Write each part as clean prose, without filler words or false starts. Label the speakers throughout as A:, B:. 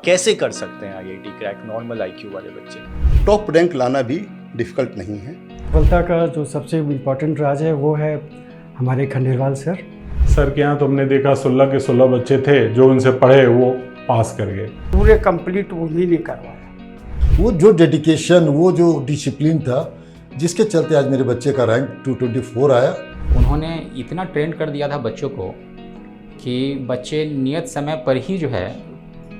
A: कैसे कर सकते हैं आईआईटी क्रैक नॉर्मल आईक्यू वाले बच्चे?
B: टॉप रैंक लाना भी डिफ़िकल्ट नहीं है।
C: सफलता का जो सबसे इम्पोर्टेंट राज है वो है हमारे खंडेलवाल सर
D: के यहाँ तो हमने देखा 16 के 16 बच्चे थे जो उनसे पढ़े वो पास कर गए।
C: पूरे कंप्लीट उन्हीं ने करवाया।
E: वो जो डेडिकेशन, वो जो डिसिप्लिन था, जिसके चलते आज मेरे बच्चे का रैंक 224 आया।
F: उन्होंने इतना ट्रेन कर दिया था बच्चों को कि बच्चे नियत समय पर ही जो है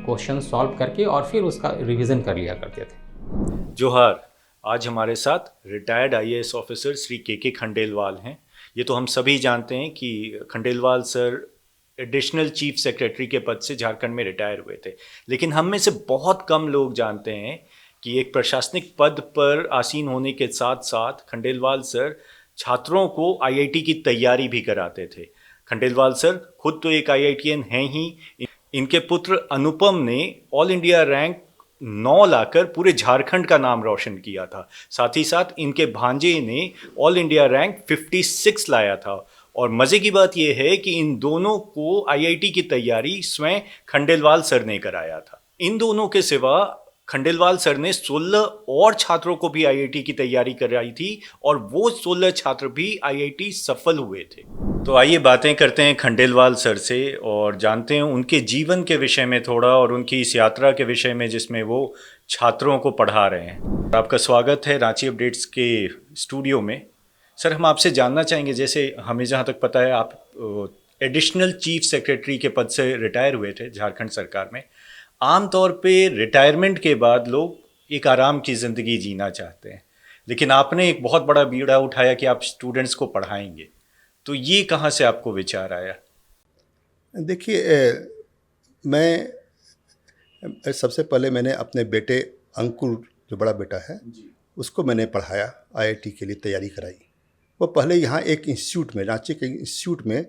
F: क्वेश्चन सॉल्व करके और फिर उसका रिवीजन कर लिया करते थे।
A: जोहार। आज हमारे साथ रिटायर्ड आईएएस ऑफिसर श्री के खंडेलवाल हैं। ये तो हम सभी जानते हैं कि Khandelwal sir additional chief secretary के पद से झारखंड में रिटायर हुए थे, लेकिन हम में से बहुत कम लोग जानते हैं कि एक प्रशासनिक पद पर आसीन होने के साथ साथ खंडेलवाल सर छात्रों को आईआईटी की तैयारी भी कराते थे। खंडेलवाल सर खुद तो एक आईआईटीएन हैं ही, इनके पुत्र अनुपम ने ऑल इंडिया रैंक 9 लाकर पूरे झारखंड का नाम रोशन किया था। साथ ही साथ इनके भांजे ने ऑल इंडिया रैंक 56 लाया था। और मज़े की बात यह है कि इन दोनों को आईआईटी की तैयारी स्वयं खंडेलवाल सर ने कराया था। इन दोनों के सिवा खंडेलवाल सर ने 16 और छात्रों को भी आईआईटी की तैयारी कराई थी और वो 16 छात्र भी आईआईटी सफल हुए थे। तो आइए बातें करते हैं खंडेलवाल सर से और जानते हैं उनके जीवन के विषय में थोड़ा और उनकी इस यात्रा के विषय में जिसमें वो छात्रों को पढ़ा रहे हैं। आपका स्वागत है रांची अपडेट्स के स्टूडियो में। सर, हम आपसे जानना चाहेंगे, जैसे हमें जहाँ तक पता है आप एडिशनल चीफ सेक्रेटरी के पद से रिटायर हुए थे झारखंड सरकार में। आमतौर पे रिटायरमेंट के बाद लोग एक आराम की ज़िंदगी जीना चाहते हैं, लेकिन आपने एक बहुत बड़ा बीड़ा उठाया कि आप स्टूडेंट्स को पढ़ाएंगे। तो ये कहाँ से आपको विचार आया?
B: देखिए, मैं सबसे पहले मैंने अपने बेटे अंकुर, जो बड़ा बेटा है, उसको मैंने पढ़ाया, आईआईटी के लिए तैयारी कराई। वो पहले यहाँ एक इंस्टीट्यूट में, रांची के इंस्टीट्यूट में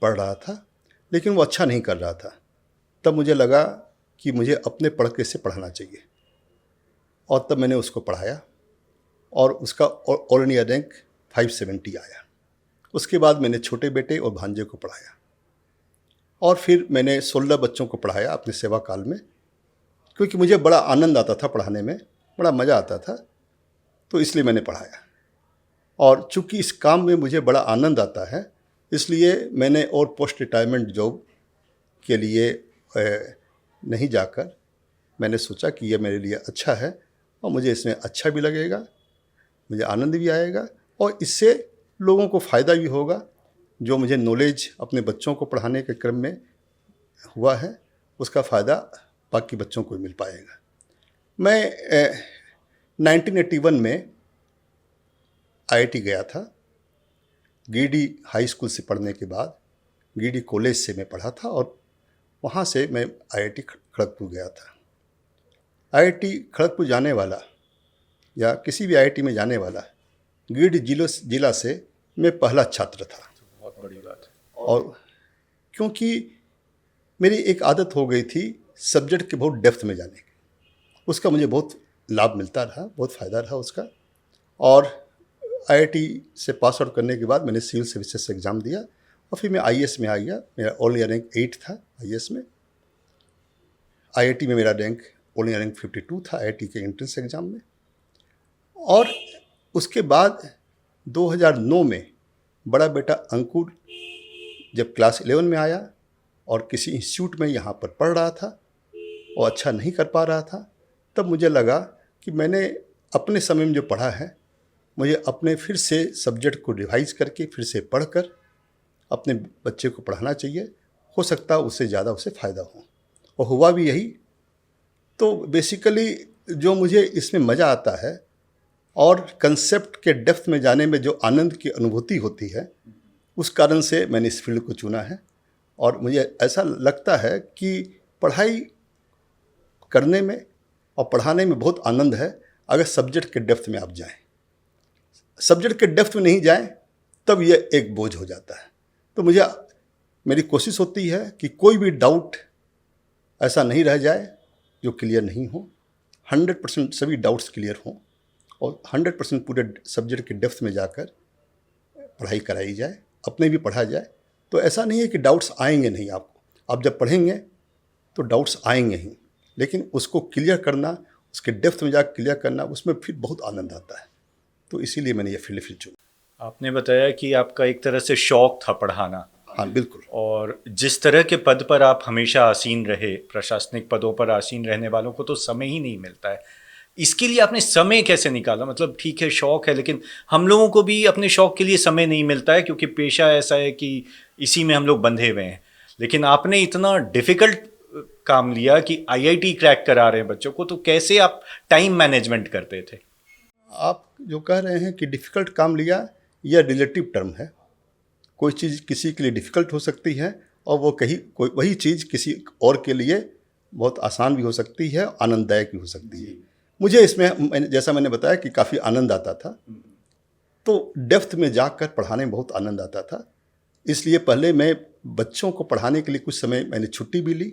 B: पढ़ रहा था, लेकिन वो अच्छा नहीं कर रहा था। तब मुझे लगा कि मुझे अपने पढ़ के से पढ़ाना चाहिए, और तब मैंने उसको पढ़ाया और उसका ऑल इंडिया रैंक 570 आया। उसके बाद मैंने छोटे बेटे और भांजे को पढ़ाया और फिर मैंने 16 बच्चों को पढ़ाया अपने सेवा काल में, क्योंकि मुझे बड़ा आनंद आता था पढ़ाने में, बड़ा मज़ा आता था, तो इसलिए मैंने पढ़ाया। और चूँकि इस काम में मुझे बड़ा आनंद आता है, इसलिए मैंने और पोस्ट रिटायरमेंट जॉब के लिए नहीं जाकर मैंने सोचा कि यह मेरे लिए अच्छा है और मुझे इसमें अच्छा भी लगेगा, मुझे आनंद भी आएगा और इससे लोगों को फ़ायदा भी होगा। जो मुझे नॉलेज अपने बच्चों को पढ़ाने के क्रम में हुआ है, उसका फ़ायदा बाकी बच्चों को भी मिल पाएगा। मैं 1981 में आईआईटी गया था। गिरिडीह हाई स्कूल से पढ़ने के बाद गिरिडीह कॉलेज से मैं पढ़ा था और वहाँ से मैं आईआईटी खड़गपुर गया था। आईआईटी खड़गपुर जाने वाला या किसी भी आईआईटी में जाने वाला गिरिडीह जिला से मैं पहला छात्र था।
A: बहुत बड़ी बात है।
B: और क्योंकि मेरी एक आदत हो गई थी सब्जेक्ट के बहुत डेप्थ में जाने की, उसका मुझे बहुत लाभ मिलता रहा, बहुत फ़ायदा रहा उसका। और आईआईटी से पास आउट करने के बाद मैंने सिविल सर्विसेज एग्ज़ाम दिया और फिर मैं आईएएस में आ गया। मेरा ऑल इंडिया रैंक 8 था आईएएस में। आईआईटी में मेरा रैंक ऑल इंडिया रैंक 52 था आईआईटी के एंट्रेंस एग्ज़ाम में। और उसके बाद 2009 में बड़ा बेटा अंकुर जब क्लास 11 में आया और किसी इंस्टीट्यूट में यहाँ पर पढ़ रहा था और अच्छा नहीं कर पा रहा था, तब मुझे लगा कि मैंने अपने समय में जो पढ़ा है, मुझे अपने फिर से सब्जेक्ट को रिवाइज करके फिर से पढ़कर अपने बच्चे को पढ़ाना चाहिए। हो सकता है उससे ज़्यादा उसे फ़ायदा हो, और हुआ भी यही। तो बेसिकली जो मुझे इसमें मज़ा आता है और कंसेप्ट के डेप्थ में जाने में जो आनंद की अनुभूति होती है, उस कारण से मैंने इस फील्ड को चुना है। और मुझे ऐसा लगता है कि पढ़ाई करने में और पढ़ाने में बहुत आनंद है अगर सब्जेक्ट के डेप्थ में आप जाएं। सब्जेक्ट के डेप्थ में नहीं जाएं तब यह एक बोझ हो जाता है। तो मेरी कोशिश होती है कि कोई भी डाउट ऐसा नहीं रह जाए जो क्लियर नहीं हो। 100% सभी डाउट्स क्लियर हों और 100% पूरे सब्जेक्ट के डेप्थ में जाकर पढ़ाई कराई जाए, अपने भी पढ़ा जाए। तो ऐसा नहीं है कि डाउट्स आएंगे नहीं आपको। आप जब पढ़ेंगे तो डाउट्स आएंगे ही, लेकिन उसको क्लियर करना, उसके डेप्थ में जाकर क्लियर करना, उसमें फिर बहुत आनंद आता है। तो इसीलिए मैंने ये फील्ड फिर चुना।
A: आपने बताया कि आपका एक तरह से शौक था पढ़ाना,
B: हाँ बिल्कुल।
A: और जिस तरह के पद पर आप हमेशा आसीन रहे, प्रशासनिक पदों पर आसीन रहने वालों को तो समय ही नहीं मिलता है। इसके लिए आपने समय कैसे निकाला? मतलब ठीक है शौक है, लेकिन हम लोगों को भी अपने शौक के लिए समय नहीं मिलता है, क्योंकि पेशा ऐसा है कि इसी में हम लोग बंधे हुए हैं। लेकिन आपने इतना डिफ़िकल्ट काम लिया कि आईआईटी क्रैक करा रहे हैं बच्चों को, तो कैसे आप टाइम मैनेजमेंट करते थे?
B: आप जो कह रहे हैं कि डिफ़िकल्ट काम लिया, यह रिलेटिव टर्म है। कोई चीज़ किसी के लिए डिफ़िकल्ट हो सकती है और वो कोई वही चीज़ किसी और के लिए बहुत आसान भी हो सकती है, आनंददायक भी हो सकती है। मुझे इसमें जैसा मैंने बताया कि काफ़ी आनंद आता था, तो डेप्थ में जाकर पढ़ाने में बहुत आनंद आता था। इसलिए पहले मैं बच्चों को पढ़ाने के लिए कुछ समय मैंने छुट्टी भी ली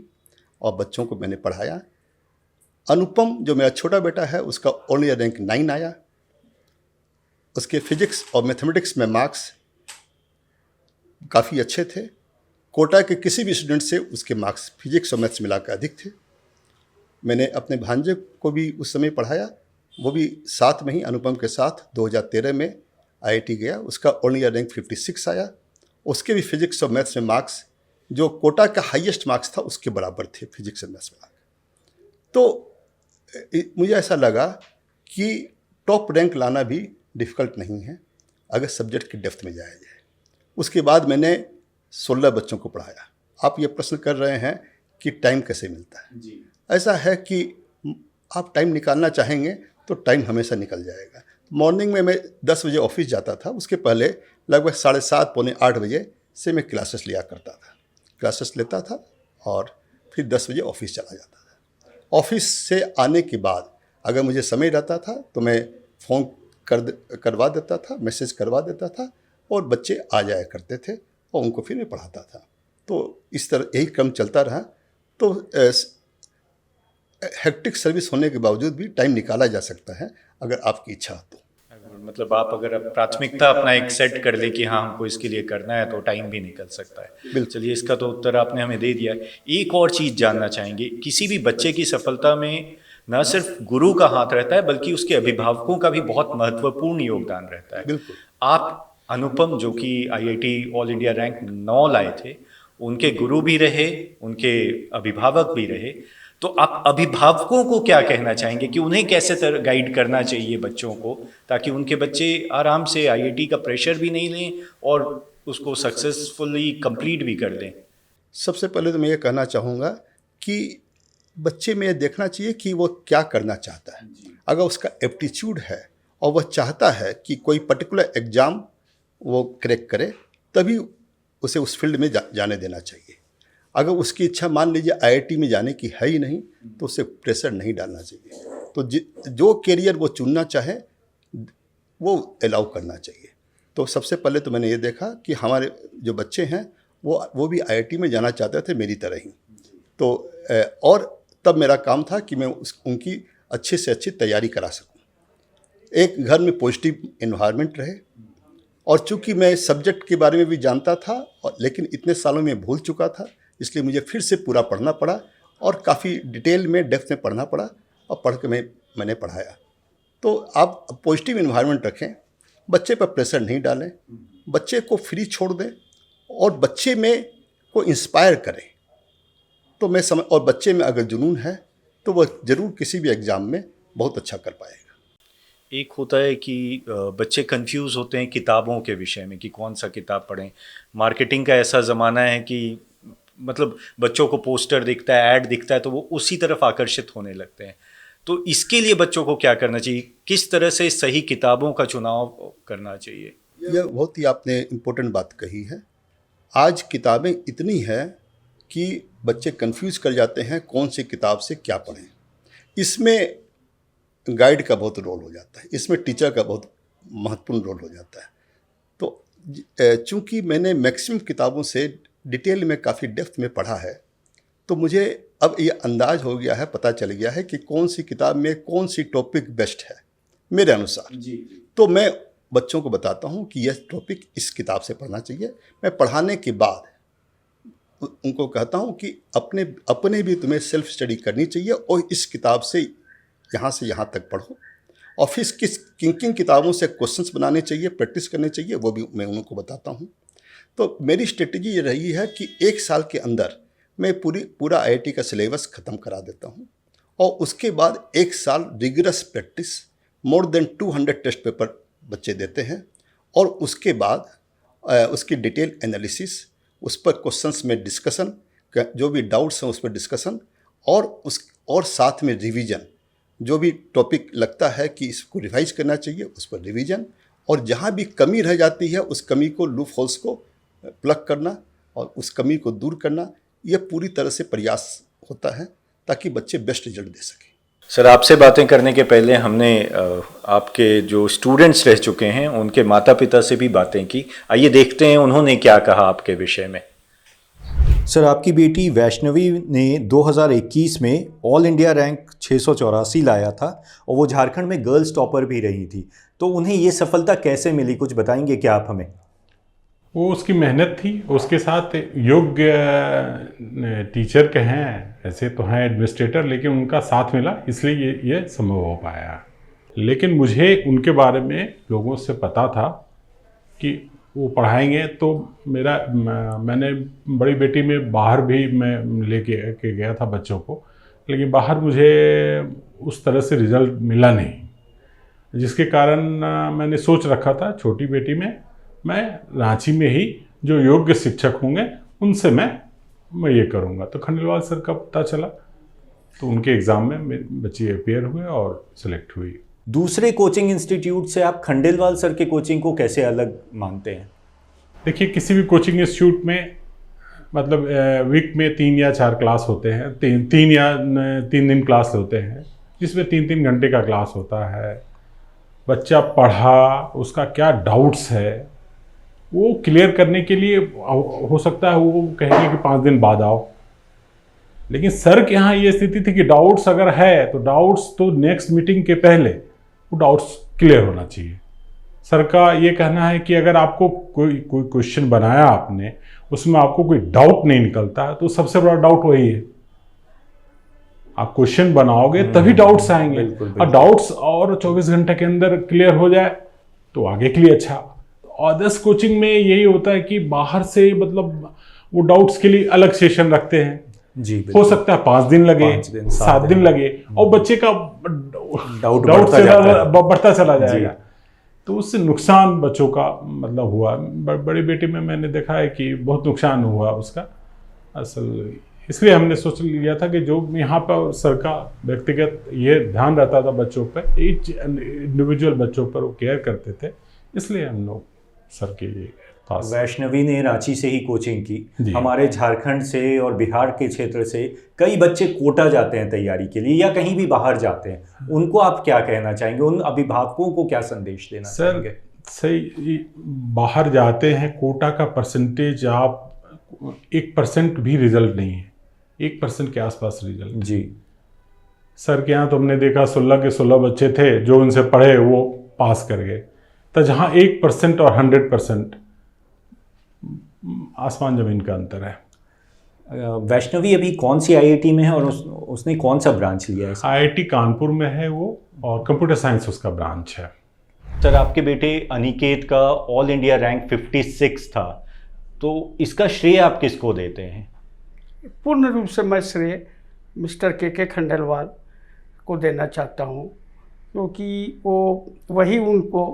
B: और बच्चों को मैंने पढ़ाया। अनुपम जो मेरा छोटा बेटा है, उसका ऑल इंडिया रैंक 9 आया। उसके फिजिक्स और मैथमेटिक्स में मार्क्स काफ़ी अच्छे थे। कोटा के किसी भी स्टूडेंट से उसके मार्क्स फिजिक्स और मैथ्स मिलाकर अधिक थे। मैंने अपने भांजे को भी उस समय पढ़ाया, वो भी साथ में ही अनुपम के साथ 2013 में आईआईटी गया। उसका ऑल इंडिया रैंक 56 आया। उसके भी फिजिक्स और मैथ्स में मार्क्स जो कोटा का हाईएस्ट मार्क्स था उसके बराबर थे फिजिक्स और मैथ्स में। तो मुझे ऐसा लगा कि टॉप रैंक लाना भी डिफ़िकल्ट नहीं है अगर सब्जेक्ट की डेप्थ में जाया जाए। उसके बाद मैंने 16 बच्चों को पढ़ाया। आप ये प्रश्न कर रहे हैं कि टाइम कैसे मिलता है जी। ऐसा है कि आप टाइम निकालना चाहेंगे तो टाइम हमेशा निकल जाएगा। मॉर्निंग में मैं 10 बजे ऑफिस जाता था, उसके पहले लगभग 7:30 पौने 8 बजे से मैं क्लासेस लिया करता था। क्लासेस लेता था और फिर 10 बजे ऑफिस चला जाता था। ऑफिस से आने के बाद अगर मुझे समय रहता था तो मैं फ़ोन करवा देता था, मैसेज करवा देता था और बच्चे आ जाया करते थे और उनको फिर मैं पढ़ाता था। तो इस तरह यही क्रम चलता रहा। तो हेक्टिक सर्विस होने के बावजूद भी टाइम निकाला जा सकता है अगर आपकी इच्छा हो तो।
A: मतलब आप अगर प्राथमिकता अपना एक सेट कर ले कि हाँ हमको इसके लिए करना है, तो टाइम भी निकल सकता है।
B: बिल्कुल।
A: चलिए, इसका तो उत्तर आपने हमें दे दिया। एक और चीज़ जानना चाहेंगे, किसी भी बच्चे की सफलता में न सिर्फ गुरु का हाथ रहता है बल्कि उसके अभिभावकों का भी बहुत महत्वपूर्ण योगदान रहता है।
B: बिल्कुल।
A: आप अनुपम जो कि आईआईटी ऑल इंडिया रैंक 9 लाए थे, उनके गुरु भी रहे, उनके अभिभावक भी रहे, तो आप अभिभावकों को क्या कहना चाहेंगे कि उन्हें कैसे गाइड करना चाहिए बच्चों को, ताकि उनके बच्चे आराम से आईआईटी का प्रेशर भी नहीं लें और उसको सक्सेसफुली कंप्लीट भी कर लें?
B: सबसे पहले तो मैं ये कहना चाहूँगा कि बच्चे में ये देखना चाहिए कि वो क्या करना चाहता है। अगर उसका एप्टीट्यूड है और वह चाहता है कि कोई पर्टिकुलर एग्ज़ाम वो क्रैक करे, तभी उसे उस फील्ड में जाने देना चाहिए। अगर उसकी इच्छा मान लीजिए आईआईटी में जाने की है ही नहीं, तो उसे प्रेशर नहीं डालना चाहिए। तो जो कैरियर वो चुनना चाहे वो अलाउ करना चाहिए। तो सबसे पहले तो मैंने ये देखा कि हमारे जो बच्चे हैं वो भी आईआईटी में जाना चाहते थे मेरी तरह ही। तो और तब मेरा काम था कि मैं उनकी अच्छे से अच्छी तैयारी करा सकूं। एक घर में पॉजिटिव एनवायरनमेंट रहे, और चूंकि मैं सब्जेक्ट के बारे में भी जानता था लेकिन इतने सालों में भूल चुका था, इसलिए मुझे फिर से पूरा पढ़ना पड़ा और काफ़ी डिटेल में डेप्थ में पढ़ना पड़ा और पढ़ के मैंने पढ़ाया। तो आप पॉजिटिव एनवायरनमेंट रखें, बच्चे पर प्रेशर नहीं डालें, बच्चे को फ्री छोड़ दें और बच्चे में को इंस्पायर करें। तो मैं समझ, और बच्चे में अगर जुनून है तो वह ज़रूर किसी भी एग्ज़ाम में बहुत अच्छा कर पाएगा।
A: एक होता है कि बच्चे कंफ्यूज होते हैं किताबों के विषय में कि कौन सा किताब पढ़ें। मार्केटिंग का ऐसा ज़माना है कि मतलब बच्चों को पोस्टर दिखता है, ऐड दिखता है, तो वो उसी तरफ आकर्षित होने लगते हैं। तो इसके लिए बच्चों को क्या करना चाहिए? किस तरह से सही किताबों का चुनाव करना चाहिए?
B: यह बहुत ही आपने इम्पोर्टेंट बात कही है। आज किताबें इतनी हैं कि बच्चे कंफ्यूज कर जाते हैं कौन सी किताब से क्या पढ़ें। इसमें गाइड का बहुत रोल हो जाता है, इसमें टीचर का बहुत महत्वपूर्ण रोल हो जाता है। तो चूंकि मैंने मैक्सिमम किताबों से डिटेल में काफ़ी डेप्थ में पढ़ा है, तो मुझे अब ये अंदाज हो गया है, पता चल गया है कि कौन सी किताब में कौन सी टॉपिक बेस्ट है मेरे अनुसार। तो मैं बच्चों को बताता हूँ कि यह टॉपिक इस किताब से पढ़ना चाहिए। मैं पढ़ाने के बाद उनको कहता हूँ कि अपने अपने भी तुम्हें सेल्फ स्टडी करनी चाहिए और इस किताब से यहाँ तक पढ़ो, और फिर किन किन किताबों से क्वेश्चंस बनाने चाहिए, प्रैक्टिस करने चाहिए, वो भी मैं उनको बताता हूँ। तो मेरी स्ट्रेटजी ये रही है कि 1 साल के अंदर मैं पूरा IIT का सिलेबस ख़त्म करा देता हूँ, और उसके बाद 1 साल rigorous practice, more than 200 test paper बच्चे देते हैं, और उसके बाद उसकी डिटेल एनालिसिस, उस पर क्वेश्चंस में डिस्कशन, जो भी डाउट्स हैं उस पर डिस्कशन, और साथ में रिवीजन, जो भी टॉपिक लगता है कि इसको रिवाइज करना चाहिए उस पर रिवीजन, और जहाँ भी कमी रह जाती है उस कमी को, लूप होल्स को प्लग करना और उस कमी को दूर करना, ये पूरी तरह से प्रयास होता है ताकि बच्चे बेस्ट रिजल्ट दे सकें।
A: सर, आपसे बातें करने के पहले हमने आपके जो स्टूडेंट्स रह चुके हैं उनके माता पिता से भी बातें की। आइए देखते हैं उन्होंने क्या कहा आपके विषय में।
G: सर, आपकी बेटी वैष्णवी ने 2021 में ऑल इंडिया रैंक 684 लाया था और वो झारखंड में गर्ल्स टॉपर भी रही थी, तो उन्हें ये सफलता कैसे मिली, कुछ बताएंगे क्या आप हमें?
D: वो उसकी मेहनत थी, उसके साथ योग्य टीचर के हैं, ऐसे तो हैं एडमिनिस्ट्रेटर, लेकिन उनका साथ मिला, इसलिए ये संभव हो पाया। लेकिन मुझे उनके बारे में लोगों से पता था कि वो पढ़ाएंगे, तो मैंने बड़ी बेटी में बाहर भी मैं लेके गया था बच्चों को, लेकिन बाहर मुझे उस तरह से रिज़ल्ट मिला नहीं, जिसके कारण मैंने सोच रखा था छोटी बेटी में मैं रांची में ही जो योग्य शिक्षक होंगे उनसे मैं ये करूँगा। तो खंडेलवाल सर का पता चला, तो उनके एग्ज़ाम में मेरे बच्चे अपेयर हुए और सेलेक्ट हुई।
G: दूसरे कोचिंग इंस्टीट्यूट से आप खंडेलवाल सर के कोचिंग को कैसे अलग मानते हैं?
D: देखिए, किसी भी कोचिंग इंस्टीट्यूट में मतलब वीक में 3 या 4 क्लास होते हैं, 3 दिन क्लास होते हैं, जिसमें 3 घंटे का क्लास होता है। बच्चा पढ़ा, उसका क्या डाउट्स है वो क्लियर करने के लिए हो सकता है वो कहेंगे कि 5 दिन बाद आओ, लेकिन सर के यहाँ ये स्थिति थी कि डाउट्स अगर है तो डाउट्स तो नेक्स्ट मीटिंग के पहले वो डाउट्स क्लियर होना चाहिए। सर का ये कहना है कि अगर आपको कोई क्वेश्चन बनाया आपने, उसमें आपको कोई डाउट नहीं निकलता है, तो सबसे बड़ा डाउट वही है। आप क्वेश्चन बनाओगे तभी डाउट्स आएंगे, और डाउट्स और 24 घंटे के अंदर क्लियर हो जाए तो आगे के लिए अच्छा। अदर्स कोचिंग में यही होता है कि बाहर से मतलब वो डाउट्स के लिए अलग सेशन रखते हैं जी, हो सकता है 5 दिन लगे, 7 दिन लगे, और बच्चे का डाउट बढ़ता चला जाएगा, तो उससे नुकसान बच्चों का मतलब हुआ। बड़ी बेटी में मैंने देखा है कि बहुत नुकसान हुआ उसका असल। इसलिए हमने सोच लिया था कि जो यहाँ पर सर का व्यक्तिगत ये ध्यान रहता था बच्चों पर, ईच इंडिविजुअल बच्चों पर वो केयर करते थे, इसलिए हम लोग सर के पास।
G: वैष्णवी ने रांची से ही कोचिंग की। हमारे झारखंड से और बिहार के क्षेत्र से कई बच्चे कोटा जाते हैं तैयारी के लिए या कहीं भी बाहर जाते हैं, उनको आप क्या कहना चाहेंगे? उन अभिभावकों को क्या संदेश देना चाहेंगे?
D: सही, बाहर जाते हैं, कोटा का परसेंटेज आप 1% भी रिजल्ट नहीं है, 1% के आसपास रिजल्ट जी। सर के यहाँ तो हमने देखा 16 के 16 बच्चे थे जो उनसे पढ़े वो पास कर गए, तो जहाँ 1% और 100% आसमान जमीन का अंतर है।
G: वैष्णवी अभी कौन सी IIT में है और उसने कौन सा ब्रांच लिया है?
D: IIT कानपुर में है वो, और कंप्यूटर साइंस उसका ब्रांच है।
G: सर, आपके बेटे अनिकेत का ऑल इंडिया रैंक 56 था, तो इसका श्रेय आप किसको देते हैं?
H: पूर्ण रूप से मैं श्रेय मिस्टर KK खंडेलवाल को देना चाहता हूँ, क्योंकि वही उनको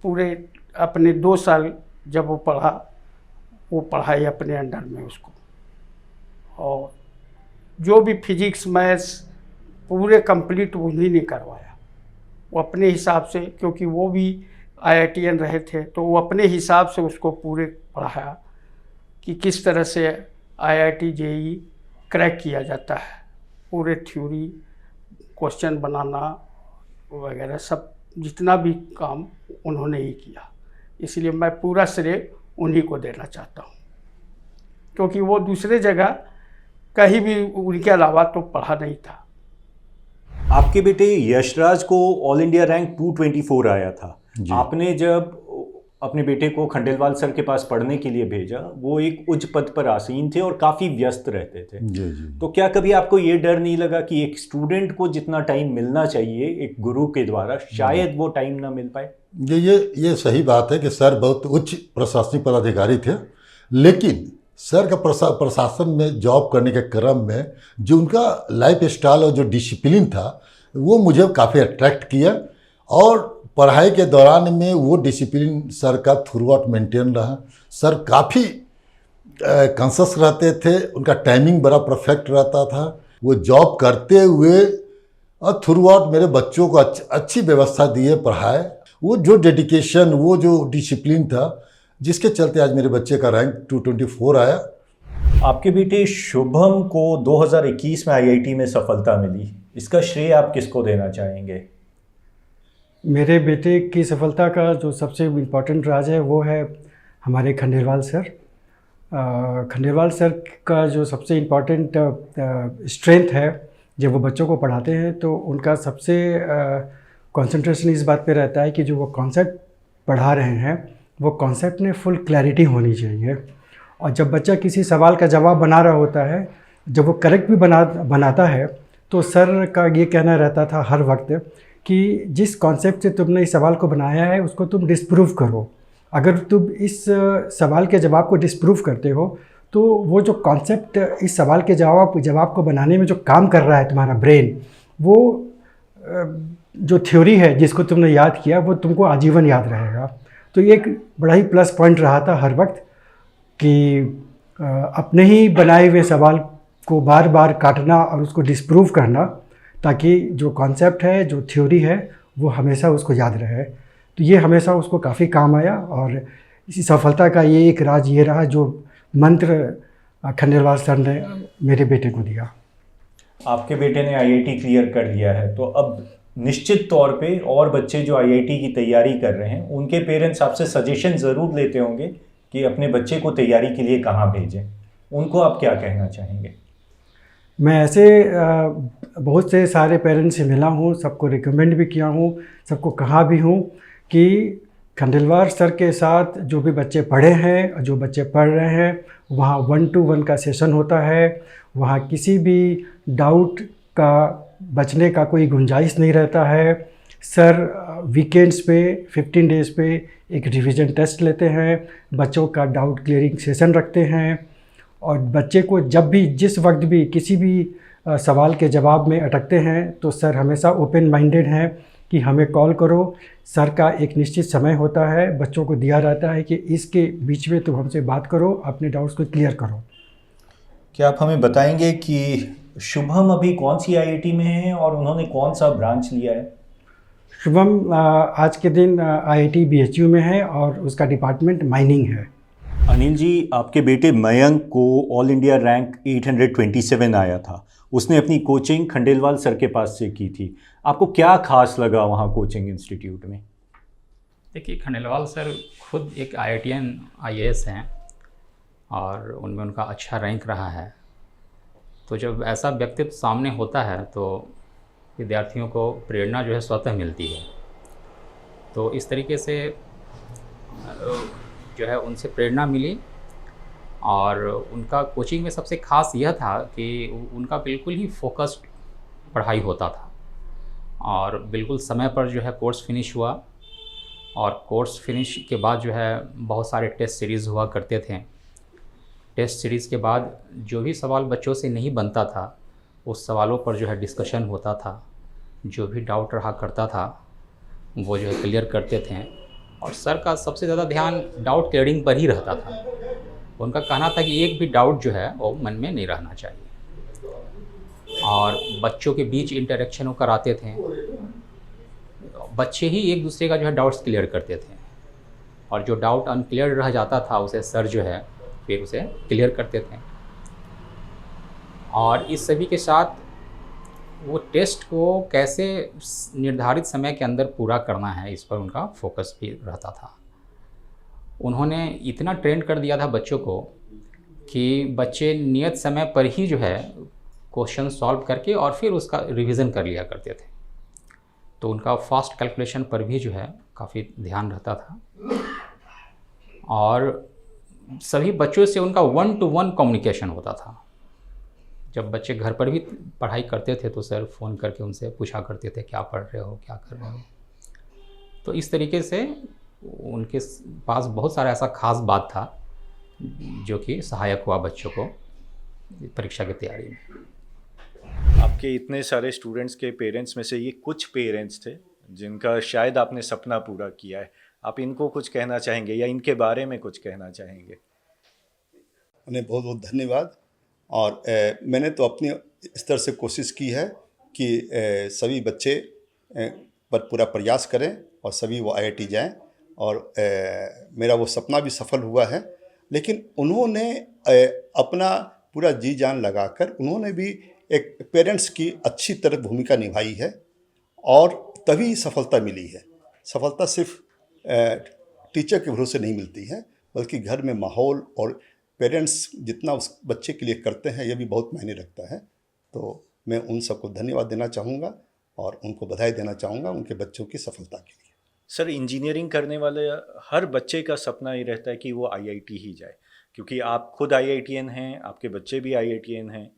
H: पूरे अपने 2 साल जब वो पढ़ा, वो पढ़ाई अपने अंडर में उसको, और जो भी फिजिक्स मैथ्स पूरे कंप्लीट उन्हीं ने करवाया। वो अपने हिसाब से, क्योंकि वो भी IITian रहे थे, तो वो अपने हिसाब से उसको पूरे पढ़ाया कि किस तरह से IIT JEE क्रैक किया जाता है। पूरे थ्योरी, क्वेश्चन बनाना वगैरह सब जितना भी काम उन्होंने ही किया, इसलिए मैं पूरा श्रेय उन्हीं को देना चाहता हूँ, क्योंकि वो दूसरे जगह कहीं भी उनके अलावा तो पढ़ा नहीं था।
G: आपके बेटे यशराज को ऑल इंडिया रैंक 224 आया था। आपने जब अपने बेटे को खंडेलवाल सर के पास पढ़ने के लिए भेजा, वो एक उच्च पद पर आसीन थे और काफ़ी व्यस्त रहते थे।
E: जी जी।
G: तो क्या कभी आपको ये डर नहीं लगा कि एक स्टूडेंट को जितना टाइम मिलना चाहिए एक गुरु के द्वारा शायद वो टाइम ना मिल पाए?
E: ये सही बात है कि सर बहुत उच्च प्रशासनिक पदाधिकारी थे, लेकिन सर का प्रशासन में जॉब करने के क्रम में जो उनका लाइफ स्टाइल और जो डिसिप्लिन था वो मुझे काफ़ी अट्रैक्ट किया, और पढ़ाई के दौरान में वो डिसिप्लिन सर का थ्रू आउट मेंटेन रहा। सर काफ़ी कॉन्शस रहते थे, उनका टाइमिंग बड़ा परफेक्ट रहता था। वो जॉब करते हुए और थ्रू आउट मेरे बच्चों को अच्छी व्यवस्था दिए, पढ़ाए। वो जो डेडिकेशन, वो जो डिसिप्लिन था, जिसके चलते आज मेरे बच्चे का रैंक 224 आया।
G: आपके बेटे शुभम को 2021 में आईआईटी में सफलता मिली, इसका श्रेय आप किसको देना चाहेंगे?
C: मेरे बेटे की सफलता का जो सबसे इम्पोर्टेंट राज है वो है हमारे खंडेलवाल सर। खंडेलवाल सर का जो सबसे इम्पोर्टेंट स्ट्रेंथ है, जब वो बच्चों को पढ़ाते हैं तो उनका सबसे कंसंट्रेशन इस बात पे रहता है कि जो वो कॉन्सेप्ट पढ़ा रहे हैं वो कॉन्सेप्ट में फुल क्लैरिटी होनी चाहिए। और जब बच्चा किसी सवाल का जवाब बना रहा होता है, जब वो करेक्ट भी बनाता है, तो सर का ये कहना रहता था हर वक्त कि जिस कॉन्सेप्ट से तुमने इस सवाल को बनाया है उसको तुम डिस्प्रूव करो। अगर तुम इस सवाल के जवाब को डिस्प्रूव करते हो तो वो जो कॉन्सेप्ट इस सवाल के जवाब को बनाने में जो काम कर रहा है तुम्हारा ब्रेन, वो जो थ्योरी है जिसको तुमने याद किया वो तुमको आजीवन याद रहेगा। तो ये एक बड़ा ही प्लस पॉइंट रहा था हर वक्त कि अपने ही बनाए हुए सवाल को बार बार काटना और उसको डिस्प्रूव करना, ताकि जो कॉन्सेप्ट है, जो थ्योरी है, वो हमेशा उसको याद रहे। तो ये हमेशा उसको काफ़ी काम आया, और इसी सफलता का ये एक राज ये रहा जो मंत्र खंडेलवाल सर ने मेरे बेटे को दिया।
G: आपके बेटे ने आईआईटी क्लियर कर लिया है, तो अब निश्चित तौर पे और बच्चे जो आईआईटी की तैयारी कर रहे हैं उनके पेरेंट्स आपसे सजेशन ज़रूर लेते होंगे कि अपने बच्चे को तैयारी के लिए कहाँ भेजें। उनको आप क्या कहना चाहेंगे?
C: मैं ऐसे बहुत से सारे पेरेंट्स से मिला हूँ, सबको रिकमेंड भी किया हूँ, सबको कहा भी हूँ कि खंडेलवाल सर के साथ जो भी बच्चे पढ़े हैं और जो बच्चे पढ़ रहे हैं, वहाँ 1-to-1 का सेशन होता है। वहाँ किसी भी डाउट का बचने का कोई गुंजाइश नहीं रहता है। सर वीकेंड्स पे 15 डेज़ पे एक रिवीजन टेस्ट लेते हैं, बच्चों का डाउट क्लियरिंग सेशन रखते हैं, और बच्चे को जब भी जिस वक्त भी किसी भी सवाल के जवाब में अटकते हैं तो सर हमेशा ओपन माइंडेड हैं कि हमें कॉल करो। सर का एक निश्चित समय होता है, बच्चों को दिया रहता है कि इसके बीच में तुम हमसे बात करो, अपने डाउट्स को क्लियर करो।
G: क्या आप हमें बताएंगे कि शुभम अभी कौन सी आईआईटी में है और उन्होंने कौन सा ब्रांच लिया है?
C: शुभम आज के दिन आईआईटी बीएचयू में है और उसका डिपार्टमेंट माइनिंग है।
G: अनिल जी, आपके बेटे मयंक को ऑल इंडिया रैंक 827 आया था। उसने अपनी कोचिंग खंडेलवाल सर के पास से की थी। आपको क्या खास लगा वहाँ कोचिंग इंस्टीट्यूट में?
F: देखिए, खंडेलवाल सर खुद एक IITian IAS हैं और उनमें उनका अच्छा रैंक रहा है। तो जब ऐसा व्यक्तित्व सामने होता है तो विद्यार्थियों को प्रेरणा जो है स्वतः मिलती है। तो इस तरीके से जो है उनसे प्रेरणा मिली, और उनका कोचिंग में सबसे ख़ास यह था कि उनका बिल्कुल ही फोकस्ड पढ़ाई होता था, और बिल्कुल समय पर जो है कोर्स फिनिश हुआ। और कोर्स फिनिश के बाद जो है बहुत सारे टेस्ट सीरीज़ हुआ करते थे। टेस्ट सीरीज़ के बाद जो भी सवाल बच्चों से नहीं बनता था उस सवालों पर जो है डिस्कशन होता था। जो भी डाउट रहा करता था वो जो है क्लियर करते थे, और सर का सबसे ज़्यादा ध्यान डाउट क्लियरिंग पर ही रहता था। उनका कहना था कि एक भी डाउट जो है वो मन में नहीं रहना चाहिए, और बच्चों के बीच इंटरेक्शन वो कराते थे। बच्चे ही एक दूसरे का जो है डाउट्स क्लियर करते थे, और जो डाउट अनक्लियर रह जाता था उसे सर जो है फिर उसे क्लियर करते थे। और इस सभी के साथ वो टेस्ट को कैसे निर्धारित समय के अंदर पूरा करना है, इस पर उनका फोकस भी रहता था। उन्होंने इतना ट्रेन कर दिया था बच्चों को कि बच्चे नियत समय पर ही जो है क्वेश्चन सॉल्व करके और फिर उसका रिवीजन कर लिया करते थे। तो उनका फास्ट कैलकुलेशन पर भी जो है काफ़ी ध्यान रहता था। और सभी बच्चों से उनका 1-to-1 कम्युनिकेशन होता था। जब बच्चे घर पर भी पढ़ाई करते थे तो सर फ़ोन करके उनसे पूछा करते थे, क्या पढ़ रहे हो, क्या कर रहे हो। तो इस तरीके से उनके पास बहुत सारा ऐसा ख़ास बात था जो कि सहायक हुआ बच्चों को परीक्षा की तैयारी में।
A: आपके इतने सारे स्टूडेंट्स के पेरेंट्स में से ये कुछ पेरेंट्स थे जिनका शायद आपने सपना पूरा किया है, आप इनको कुछ कहना चाहेंगे या इनके बारे में कुछ कहना चाहेंगे?
B: उन्हें बहुत बहुत धन्यवाद। और मैंने तो अपनी स्तर से कोशिश की है कि सभी बच्चे पर पूरा प्रयास करें और सभी वो IIT जाएं, और मेरा वो सपना भी सफल हुआ है। लेकिन उन्होंने अपना पूरा जी जान लगाकर उन्होंने भी एक पेरेंट्स की अच्छी तरह भूमिका निभाई है, और तभी सफलता मिली है। सफलता सिर्फ टीचर के भरोसे नहीं मिलती है, बल्कि घर में माहौल और पेरेंट्स जितना उस बच्चे के लिए करते हैं, यह भी बहुत मायने रखता है। तो मैं उन सबको धन्यवाद देना चाहूँगा और उनको बधाई देना चाहूँगा उनके बच्चों की सफलता के लिए।
A: सर, इंजीनियरिंग करने वाले हर बच्चे का सपना ये रहता है कि वो IIT ही जाए, क्योंकि आप खुद IITian हैं, आपके बच्चे भी IITian हैं।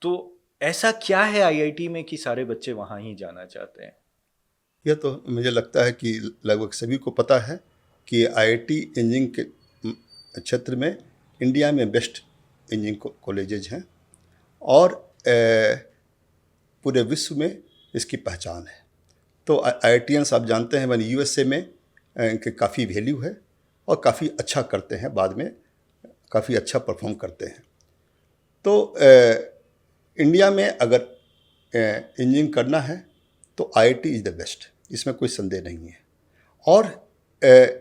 A: तो ऐसा क्या है IIT में कि सारे बच्चे वहाँ ही जाना चाहते हैं?
B: यह तो मुझे लगता है कि लगभग सभी को पता है कि IIT इंजीनियरिंग के क्षेत्र में इंडिया में बेस्ट इंजीनियरिंग कॉलेजेज हैं, और पूरे विश्व में इसकी पहचान है। तो IITians आप जानते हैं मैंने USA में इनके काफ़ी वैल्यू है और काफ़ी अच्छा करते हैं, बाद में काफ़ी अच्छा परफॉर्म करते हैं। तो इंडिया में अगर इंजीनियरिंग करना है तो IIT इज़ द बेस्ट, इसमें कोई संदेह नहीं है। और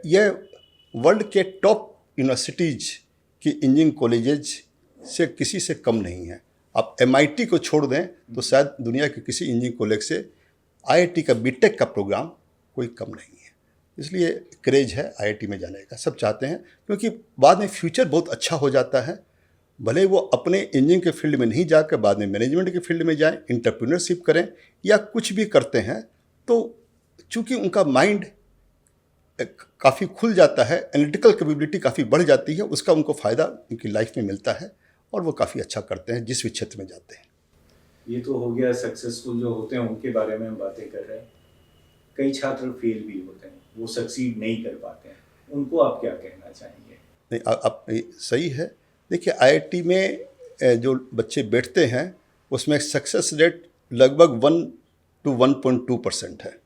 B: यह वर्ल्ड के टॉप यूनिवर्सिटीज़ की इंजीनियरिंग कॉलेजेज से किसी से कम नहीं है। आप MIT को छोड़ दें तो शायद दुनिया के किसी इंजीनियरिंग कॉलेज से IIT का BTech का प्रोग्राम कोई कम नहीं है। इसलिए क्रेज है IIT में जाने का, सब चाहते हैं, क्योंकि बाद में फ्यूचर बहुत अच्छा हो जाता है। भले वो अपने इंजीनियरिंग के फील्ड में नहीं जाकर बाद में मैनेजमेंट के फील्ड में जाएं, एंटरप्रेन्योरशिप करें या कुछ भी करते हैं, तो चूँकि उनका माइंड काफ़ी खुल जाता है, एनालिटिकल कैपेबिलिटी काफ़ी बढ़ जाती है, उसका उनको फ़ायदा उनकी लाइफ में मिलता है और वो काफ़ी अच्छा करते हैं जिस भी क्षेत्र में जाते हैं।
A: ये तो हो गया सक्सेसफुल जो होते हैं उनके बारे में हम बातें कर रहे हैं। कई छात्र फेल भी होते हैं, वो सक्सीड नहीं कर पाते हैं, उनको आप क्या कहना चाहेंगे?
B: नहीं, आप सही है। देखिए IIT में जो बच्चे बैठते हैं उसमें सक्सेस रेट लगभग 1 to 1.2% है,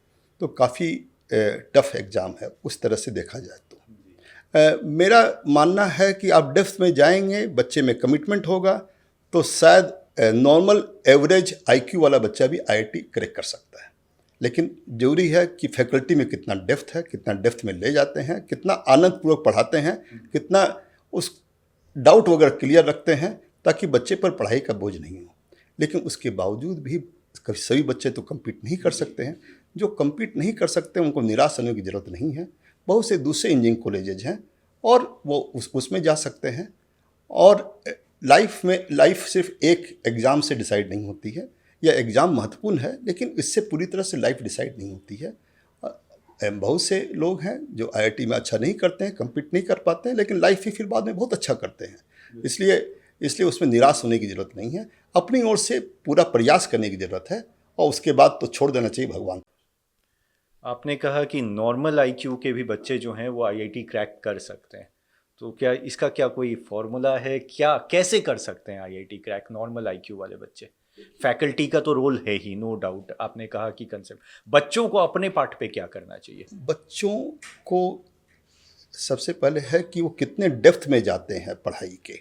B: तो काफ़ी टफ एग्ज़ाम है उस तरह से देखा जाए तो। मेरा मानना है कि आप डेप्थ में जाएंगे, बच्चे में कमिटमेंट होगा, तो शायद नॉर्मल एवरेज IQ वाला बच्चा भी IIT क्रैक कर सकता है। लेकिन ज़रूरी है कि फैकल्टी में कितना डेप्थ है, कितना डेप्थ में ले जाते हैं, कितना आनंदपूर्वक पढ़ाते हैं, कितना उस डाउट वगैरह क्लियर रखते हैं, ताकि बच्चे पर पढ़ाई का बोझ नहीं हो। लेकिन उसके बावजूद भी सभी बच्चे तो कम्पीट नहीं कर सकते हैं। जो कम्पीट नहीं कर सकते उनको निराश होने की ज़रूरत नहीं है। बहुत से दूसरे इंजीनियरिंग कॉलेजेज हैं और वो उसमें जा सकते हैं। और लाइफ सिर्फ एक एग्ज़ाम से डिसाइड नहीं होती है। यह एग्ज़ाम महत्वपूर्ण है, लेकिन इससे पूरी तरह से लाइफ डिसाइड नहीं होती है। बहुत से लोग हैं जो IIT में अच्छा नहीं करते हैं, कम्पीट नहीं कर पाते हैं, लेकिन लाइफ ही फिर बाद में बहुत अच्छा करते हैं। इसलिए उसमें निराश होने की ज़रूरत नहीं है। अपनी ओर से पूरा प्रयास करने की ज़रूरत है, और उसके बाद तो छोड़ देना चाहिए भगवान।
A: आपने कहा कि नॉर्मल IQ के भी बच्चे जो हैं वो IIT क्रैक कर सकते हैं, तो क्या इसका क्या कोई फॉर्मूला है? क्या कैसे कर सकते हैं IIT क्रैक नॉर्मल IQ वाले बच्चे? फैकल्टी का तो रोल है ही, नो डाउट। आपने कहा कि कंसेप्ट, बच्चों को अपने पार्ट पे क्या करना चाहिए?
B: बच्चों को सबसे पहले है कि वो कितने डेप्थ में जाते हैं पढ़ाई के,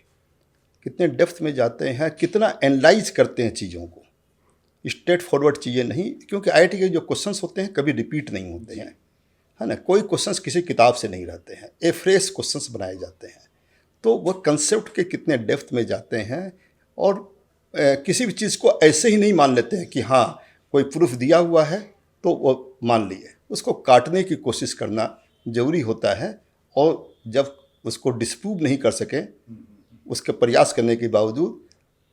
B: कितने डेप्थ में जाते हैं, कितना एनालाइज करते हैं चीज़ों को। स्ट्रेट फॉरवर्ड चीज़ें नहीं, क्योंकि IIT के जो क्वेश्चंस होते हैं कभी रिपीट नहीं होते हैं, है ना। कोई क्वेश्चंस किसी किताब से नहीं रहते हैं, ये फ्रेश क्वेश्चंस बनाए जाते हैं। तो वह कंसेप्ट के कितने डेप्थ में जाते हैं, और किसी भी चीज़ को ऐसे ही नहीं मान लेते हैं कि हाँ कोई प्रूफ दिया हुआ है तो वो मान लिए। उसको काटने की कोशिश करना ज़रूरी होता है, और जब उसको डिस्प्रूव नहीं कर सकें उसके प्रयास करने के बावजूद,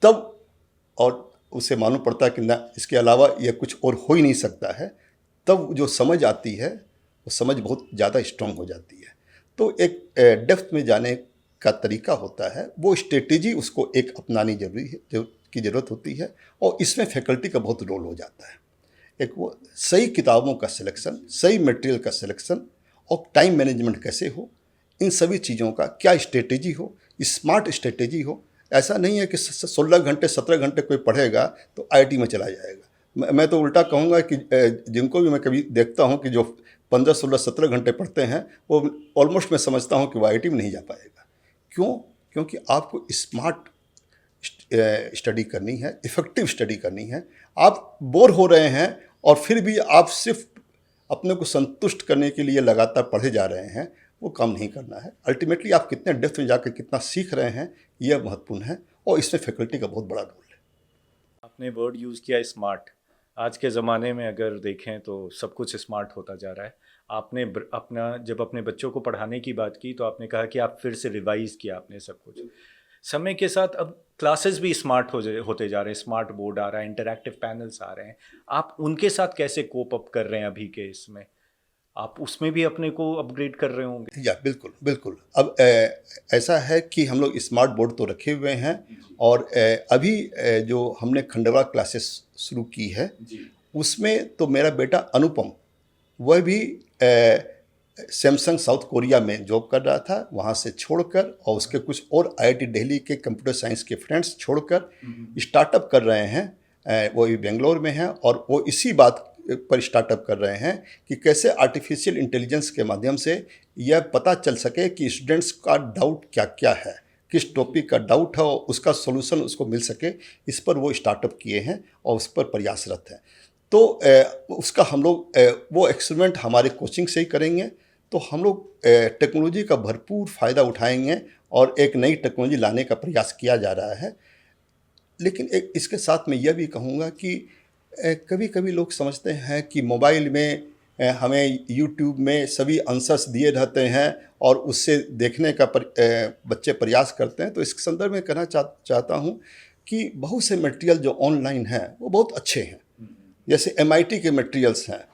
B: तब और उसे मालूम पड़ता है कि ना इसके अलावा यह कुछ और हो ही नहीं सकता है, तब जो समझ आती है वो समझ बहुत ज़्यादा स्ट्रांग हो जाती है। तो एक डेप्थ में जाने का तरीका होता है, वो स्ट्रेटेजी उसको एक अपनानी जरूरी है, जो की ज़रूरत होती है, और इसमें फैकल्टी का बहुत रोल हो जाता है। एक वो सही किताबों का सिलेक्शन, सही मटेरियल का सिलेक्शन, और टाइम मैनेजमेंट कैसे हो, इन सभी चीज़ों का क्या स्ट्रेटेजी हो, स्मार्ट स्ट्रेटेजी हो। ऐसा नहीं है कि 16 घंटे 17 घंटे कोई पढ़ेगा तो आईआईटी में चला जाएगा। मैं तो उल्टा कहूँगा कि जिनको भी मैं कभी देखता हूँ कि जो 15, 16, 17 घंटे पढ़ते हैं, वो ऑलमोस्ट मैं समझता हूँ कि वो आईआईटी में नहीं जा पाएगा। क्यों? क्योंकि आपको स्मार्ट स्टडी करनी है, इफ़ेक्टिव स्टडी करनी है। आप बोर हो रहे हैं और फिर भी आप सिर्फ अपने को संतुष्ट करने के लिए लगातार पढ़े जा रहे हैं, वो काम नहीं करना है। अल्टीमेटली आप कितने डेप्थ में जाकर कितना सीख रहे हैं, यह महत्वपूर्ण है, और इसमें फैकल्टी का बहुत बड़ा रोल है।
A: आपने वर्ड यूज़ किया स्मार्ट। आज के ज़माने में अगर देखें तो सब कुछ स्मार्ट होता जा रहा है। आपने जब अपने बच्चों को पढ़ाने की बात की तो आपने कहा कि आप फिर से रिवाइज़ किया आपने सब कुछ। समय के साथ अब क्लासेस भी स्मार्ट होते जा रहे हैं, स्मार्ट बोर्ड आ रहा है, इंटरैक्टिव पैनल्स आ रहे हैं। आप उनके साथ कैसे कोप अप कर रहे हैं अभी के इसमें? आप उसमें भी अपने को अपग्रेड कर रहे होंगे?
B: या बिल्कुल बिल्कुल। अब ऐसा है कि हम लोग स्मार्ट बोर्ड तो रखे हुए हैं, और अभी जो हमने खंडवा क्लासेस शुरू की है, उसमें तो मेरा बेटा अनुपम, वह भी सैमसंग साउथ कोरिया में जॉब कर रहा था, वहाँ से छोड़कर, और उसके कुछ और आईआईटी दिल्ली के कंप्यूटर साइंस के फ्रेंड्स छोड़कर स्टार्टअप कर रहे हैं। वो भी बेंगलोर में हैं, और वो इसी बात पर स्टार्टअप कर रहे हैं कि कैसे आर्टिफिशियल इंटेलिजेंस के माध्यम से यह पता चल सके कि स्टूडेंट्स का डाउट क्या क्या है, किस टॉपिक का डाउट है, और उसका सॉल्यूशन उसको मिल सके। इस पर वो स्टार्टअप किए हैं और उस पर प्रयासरत हैं। तो उसका हम लोग वो एक्सपेरिमेंट हमारे कोचिंग से ही करेंगे। तो हम लोग टेक्नोलॉजी का भरपूर फ़ायदा उठाएंगे, और एक नई टेक्नोलॉजी लाने का प्रयास किया जा रहा है। लेकिन एक इसके साथ मैं यह भी कहूँगा कि कभी कभी लोग समझते हैं कि मोबाइल में हमें यूट्यूब में सभी आंसर्स दिए रहते हैं और उससे देखने का बच्चे प्रयास करते हैं। तो इस संदर्भ में कहना चाहता हूँ कि बहुत से मटेरियल जो ऑनलाइन हैं वो बहुत अच्छे हैं। जैसे MIT के मटेरियल्स हैं,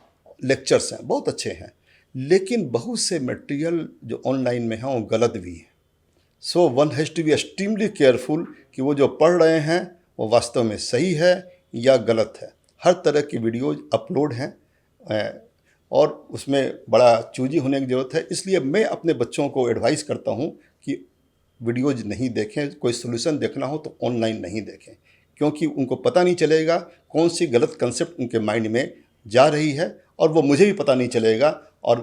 B: लेक्चर्स हैं, बहुत अच्छे हैं, लेकिन बहुत से मटेरियल जो ऑनलाइन में हैं वो गलत भी हैं। So one has to be extremely careful कि वो जो पढ़ रहे हैं वो वास्तव में सही है या गलत है। हर तरह की वीडियोज अपलोड हैं, और उसमें बड़ा चूजी होने की ज़रूरत है। इसलिए मैं अपने बच्चों को एडवाइस करता हूँ कि वीडियोज नहीं देखें, कोई सोल्यूशन देखना हो तो ऑनलाइन नहीं देखें, क्योंकि उनको पता नहीं चलेगा कौन सी गलत कंसेप्ट उनके माइंड में जा रही है, और वो मुझे भी पता नहीं चलेगा, और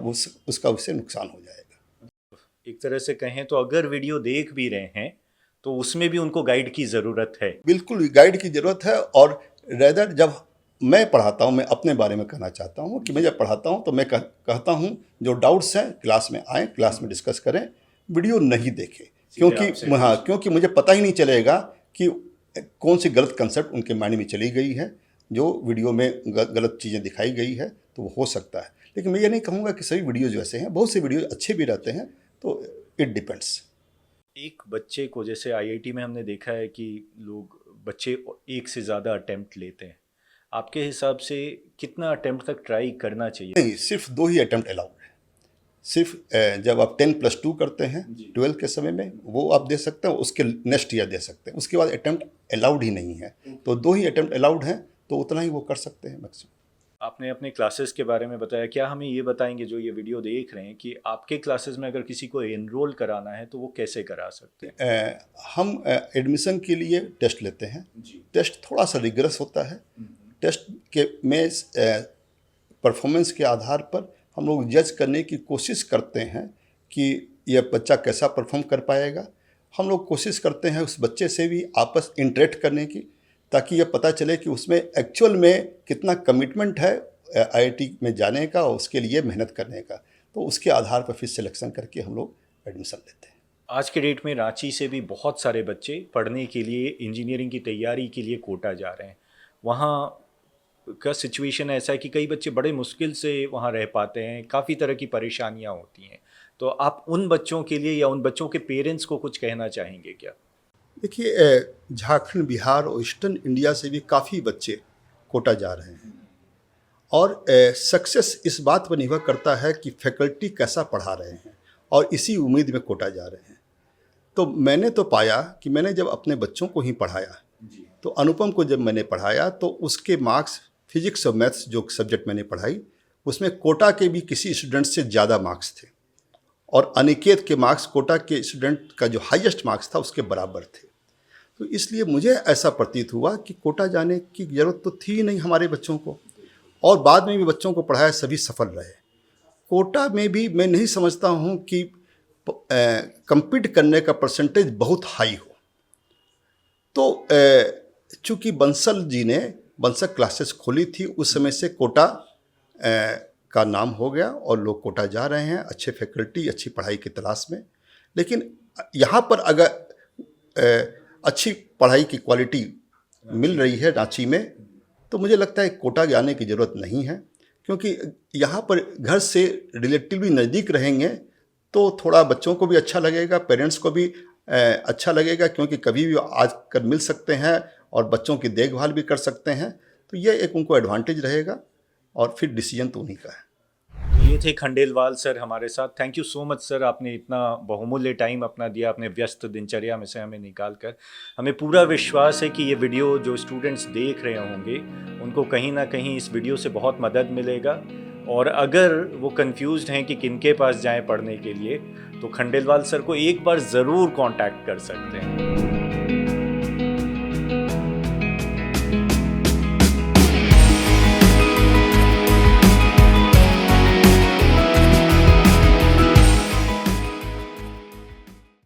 B: उसका उससे नुकसान हो जाएगा।
A: एक तरह से कहें तो अगर वीडियो देख भी रहे हैं तो उसमें भी उनको गाइड की ज़रूरत है।
B: बिल्कुल गाइड की ज़रूरत है। और रेदर जब मैं पढ़ाता हूँ, मैं अपने बारे में कहना चाहता हूँ कि मैं जब पढ़ाता हूँ तो मैं कहता हूँ जो डाउट्स हैं क्लास में आएँ, क्लास में डिस्कस करें, वीडियो नहीं देखें, क्योंकि मुझे पता ही नहीं चलेगा कि कौन सी गलत कंसेप्ट उनके माइंड में चली गई है, जो वीडियो में गलत चीज़ें दिखाई गई है, तो वो हो सकता है। लेकिन मैं ये नहीं कहूँगा कि सभी वीडियोज़ वैसे हैं, बहुत से वीडियोज़ अच्छे भी रहते हैं, तो इट डिपेंड्स।
A: एक बच्चे को, जैसे आईआईटी में हमने देखा है कि बच्चे एक से ज़्यादा अटेम्प्ट लेते हैं, आपके हिसाब से कितना अटेम्प्ट तक ट्राई करना चाहिए?
B: नहीं, सिर्फ 2 ही अटेम्प्ट अलाउड है। सिर्फ जब आप 10+2 करते हैं 12 के समय में, वो आप दे सकते हैं, उसके नेक्स्ट ईयर दे सकते हैं, उसके बाद अटेम्प्ट अलाउड ही नहीं है। तो 2 ही अटेम्प्ट अलाउड हैं, तो उतना ही वो कर सकते हैं मैक्सिमम।
A: आपने अपने क्लासेस के बारे में बताया, क्या हमें ये बताएंगे जो ये वीडियो देख रहे हैं कि आपके क्लासेस में अगर किसी को एनरोल कराना है तो वो कैसे करा सकते हैं?
B: हम एडमिशन के लिए टेस्ट लेते हैं। टेस्ट थोड़ा सा रिगरस होता है। टेस्ट के में परफॉर्मेंस के आधार पर हम लोग जज करने की कोशिश करते हैं कि यह बच्चा कैसा परफॉर्म कर पाएगा। हम लोग कोशिश करते हैं उस बच्चे से भी आपस इंटरेक्ट करने की, ताकि यह पता चले कि उसमें एक्चुअल में कितना कमिटमेंट है आईआईटी में जाने का और उसके लिए मेहनत करने का। तो उसके आधार पर फिर सिलेक्शन करके हम लोग एडमिशन लेते हैं।
A: आज के डेट में रांची से भी बहुत सारे बच्चे पढ़ने के लिए, इंजीनियरिंग की तैयारी के लिए कोटा जा रहे हैं। वहाँ का सिचुएशन ऐसा है कि कई बच्चे बड़े मुश्किल से वहाँ रह पाते हैं, काफ़ी तरह की परेशानियाँ होती हैं। तो आप उन बच्चों के लिए या उन बच्चों के पेरेंट्स को कुछ कहना चाहेंगे क्या?
B: देखिए, झारखंड, बिहार और ईस्टर्न इंडिया से भी काफ़ी बच्चे कोटा जा रहे हैं, और सक्सेस इस बात पर निर्भर करता है कि फैकल्टी कैसा पढ़ा रहे हैं और इसी उम्मीद में कोटा जा रहे हैं। तो मैंने तो पाया कि मैंने जब अपने बच्चों को ही पढ़ाया, तो अनुपम को जब मैंने पढ़ाया तो उसके मार्क्स फिजिक्स और मैथ्स जो सब्जेक्ट मैंने पढ़ाई उसमें कोटा के भी किसी स्टूडेंट से ज़्यादा मार्क्स थे, और अनिकेत के मार्क्स कोटा के स्टूडेंट का जो हाईएस्ट मार्क्स था उसके बराबर थे। तो इसलिए मुझे ऐसा प्रतीत हुआ कि कोटा जाने की ज़रूरत तो थी नहीं हमारे बच्चों को, और बाद में भी बच्चों को पढ़ाया, सभी सफल रहे। कोटा में भी मैं नहीं समझता हूँ कि compete करने का परसेंटेज बहुत हाई हो। तो चूँकि बंसल जी ने बंसल क्लासेस खोली थी, उस समय से कोटा का नाम हो गया और लोग कोटा जा रहे हैं अच्छे फैकल्टी, अच्छी पढ़ाई की तलाश में। लेकिन यहाँ पर अगर अच्छी पढ़ाई की क्वालिटी मिल रही है रांची में, तो मुझे लगता है कोटा जाने की ज़रूरत नहीं है, क्योंकि यहाँ पर घर से रिलेटिवली नज़दीक रहेंगे तो थोड़ा बच्चों को भी अच्छा लगेगा, पेरेंट्स को भी अच्छा लगेगा, क्योंकि कभी भी आकर मिल सकते हैं और बच्चों की देखभाल भी कर सकते हैं। तो ये एक उनको एडवांटेज रहेगा, और फिर डिसीजन तो उन्हीं का है।
A: ये थे खंडेलवाल सर हमारे साथ। Thank you so much sir, आपने इतना बहुमूल्य टाइम अपना दिया, अपने व्यस्त दिनचर्या में से हमें निकाल कर। हमें पूरा विश्वास है कि ये वीडियो जो स्टूडेंट्स देख रहे होंगे उनको कहीं ना कहीं इस वीडियो से बहुत मदद मिलेगा, और अगर वो कंफ्यूज्ड हैं कि किनके पास जाएं पढ़ने के लिए, तो खंडेलवाल सर को एक बार ज़रूर कांटेक्ट कर सकते हैं।